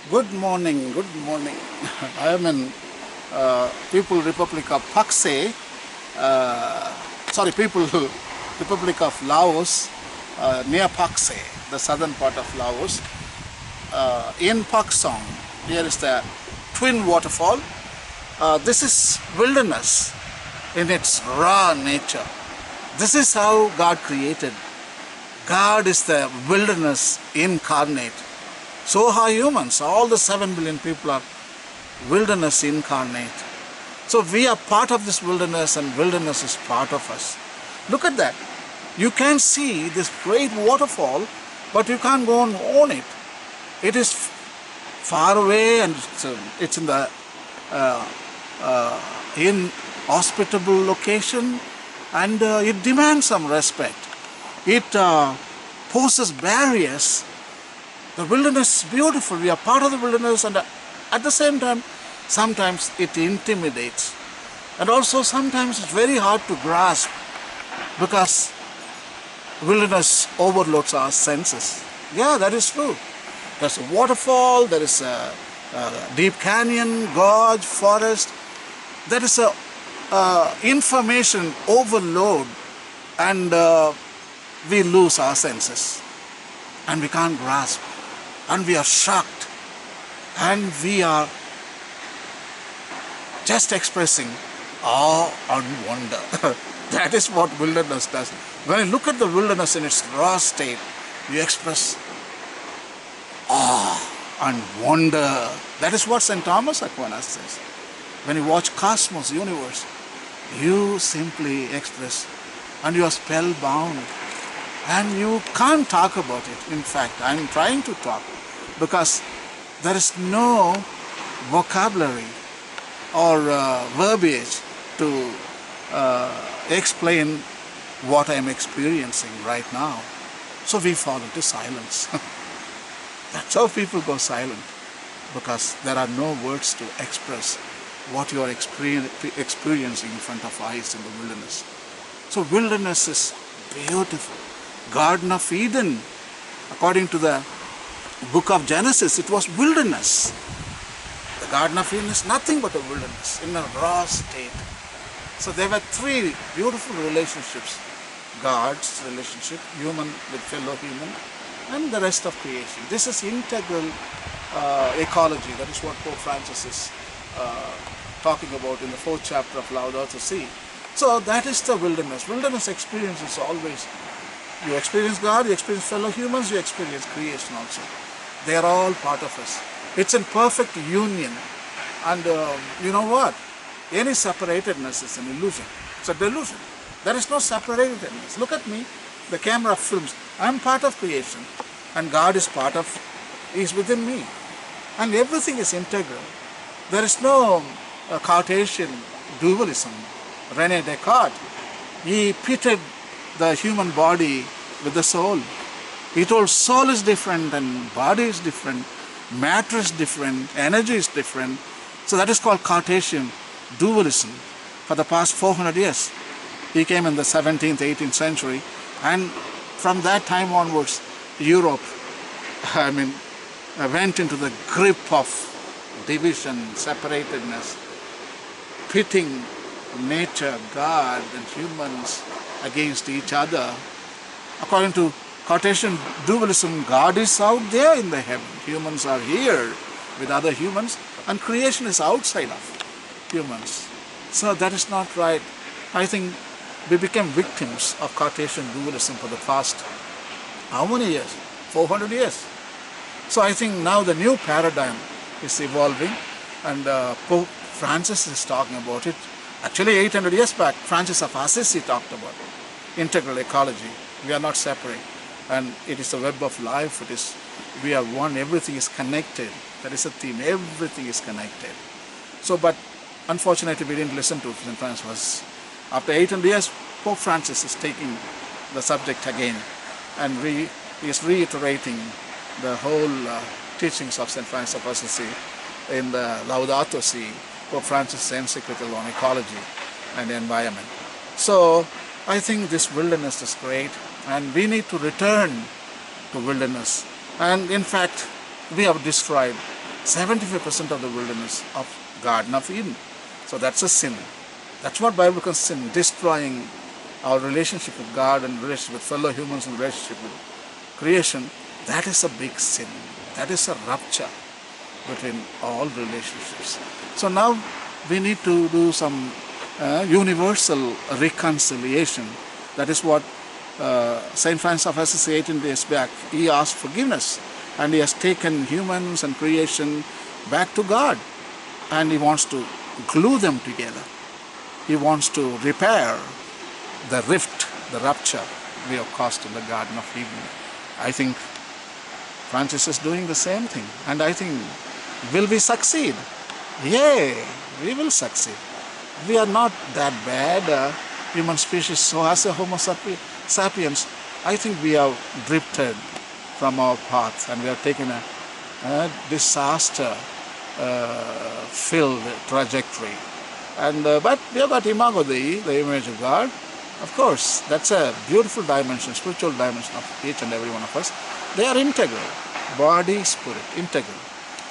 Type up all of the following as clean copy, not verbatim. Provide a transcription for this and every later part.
Good morning, good morning. I am in People Republic of Pakse, People Republic of Laos, near Pakse, the southern part of Laos. In Paksong, here is the twin waterfall. This is wilderness in its raw nature. This is how God created. God is the wilderness incarnate. So are humans. All the 7 billion people are wilderness incarnate. So we are part of this wilderness, and wilderness is part of us. Look at that. You can see this great waterfall, but you can't go and own it. It is far away, and it's in the inhospitable location, and it demands some respect. It poses barriers. The wilderness is beautiful. We are part of the wilderness, and at the same time, sometimes it intimidates. And also sometimes it's very hard to grasp because wilderness overloads our senses. Yeah, that is true. There's a waterfall, there is a deep canyon, gorge, forest. There is a information overload, and we lose our senses. And we can't grasp. And we are shocked, and we are just expressing awe and wonder. That is what wilderness does. When you look at the wilderness in its raw state, you express awe and wonder. That is what St. Thomas Aquinas says. When you watch cosmos, universe, you simply express, and you are spellbound, and you can't talk about it. In fact, I'm trying to talk, because there is no vocabulary or verbiage to explain what I am experiencing right now. So we fall into silence. That's how people go silent, because there are no words to express what you are experiencing in front of eyes in the wilderness. So wilderness is beautiful. Garden of Eden, according to the book of Genesis, it was wilderness. The Garden of Eden is nothing but a wilderness in a raw state. So there were 3 beautiful relationships. God's relationship, human with fellow human, and the rest of creation. This is integral ecology. That is what Pope Francis is talking about in the 4th chapter of Laudato Si. So that is the wilderness. Wilderness experience is always, you experience God, you experience fellow humans, you experience creation also. They are all part of us. It's in perfect union. And you know what? Any separatedness is an illusion. It's a delusion. There is no separatedness. Look at me. The camera films. I'm part of creation. And God is He's within me. And everything is integral. There is no Cartesian dualism. René Descartes, he pitted the human body with the soul. He told soul is different and body is different, matter is different, energy is different. So that is called Cartesian dualism for the past 400 years. He came in the 17th, 18th century, and from that time onwards, Europe, went into the grip of division, separatedness, pitting nature, God, and humans against each other. According to Cartesian dualism, God is out there in the heaven. Humans are here with other humans, and creation is outside of humans. So that is not right. I think we became victims of Cartesian dualism for the past, how many years? 400 years. So I think now the new paradigm is evolving, and Pope Francis is talking about it. Actually, 800 years back, Francis of Assisi talked about it. Integral ecology. We are not separate. And it is a web of life. We are one. Everything is connected. That is a theme. Everything is connected. So, but unfortunately, we didn't listen to St. Francis. After 800 years, Pope Francis is taking the subject again, and he is reiterating the whole teachings of St. Francis of Assisi in the Laudato Si, Pope Francis' encyclical on ecology and environment. So I think this wilderness is great, and we need to return to wilderness. And in fact, we have described 75% of the wilderness of Garden of Eden. So that's a sin. That's what Bible calls sin, destroying our relationship with God and relationship with fellow humans and relationship with creation. That is a big sin. That is a rupture between all relationships. So now we need to do some universal reconciliation. That is what Saint Francis of Assisi 18 days back, he asked forgiveness, and he has taken humans and creation back to God, and he wants to glue them together. He wants to repair the rift, the rupture we have caused in the Garden of Eden. I think Francis is doing the same thing, and I think, will we succeed? Yay, we will succeed. We are not that bad human species. So as a Homo sapiens, I think we have drifted from our path, and we have taken a disaster filled trajectory. And but we have got Imago Dei, the image of God. Of course, that's a beautiful dimension, spiritual dimension of each and every one of us. They are integral, body, spirit, integral.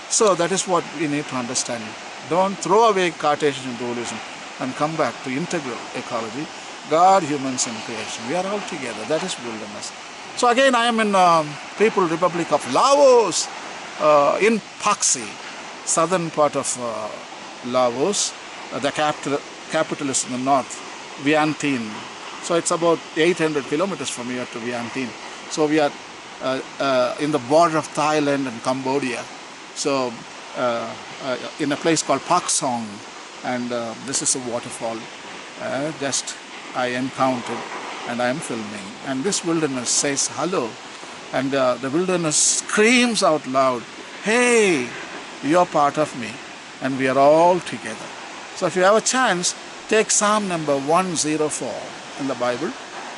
So that is what we need to understand. Don't throw away Cartesian dualism and come back to integral ecology. God, humans, and creation. We are all together. That is wilderness. So again, I am in People's Republic of Laos, in Paksi, southern part of Laos. The capital is in the north, Vientiane. So it's about 800 kilometers from here to Vientiane. So we are in the border of Thailand and Cambodia. So in a place called Pak Song, and this is a waterfall just I encountered, and I am filming. And this wilderness says hello, and the wilderness screams out loud, hey, you're part of me, and we are all together. So if you have a chance, take Psalm number 104 in the Bible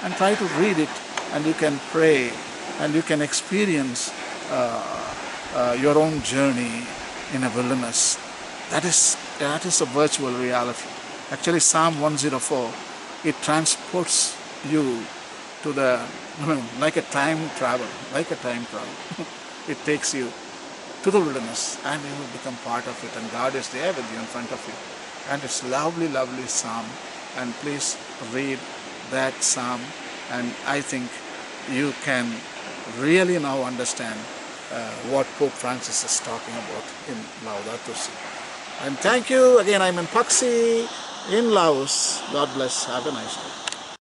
and try to read it, and you can pray and you can experience your own journey in a wilderness. That is a virtual reality. Actually, Psalm 104, it transports you to the, like a time travel. It takes you to the wilderness, and you will become part of it, and God is there with you in front of you. And it's lovely, lovely psalm, and please read that psalm, and I think you can really now understand what Pope Francis is talking about in Laudato Si. And thank you again. I'm in Paksi in Laos. God bless. Have a nice day.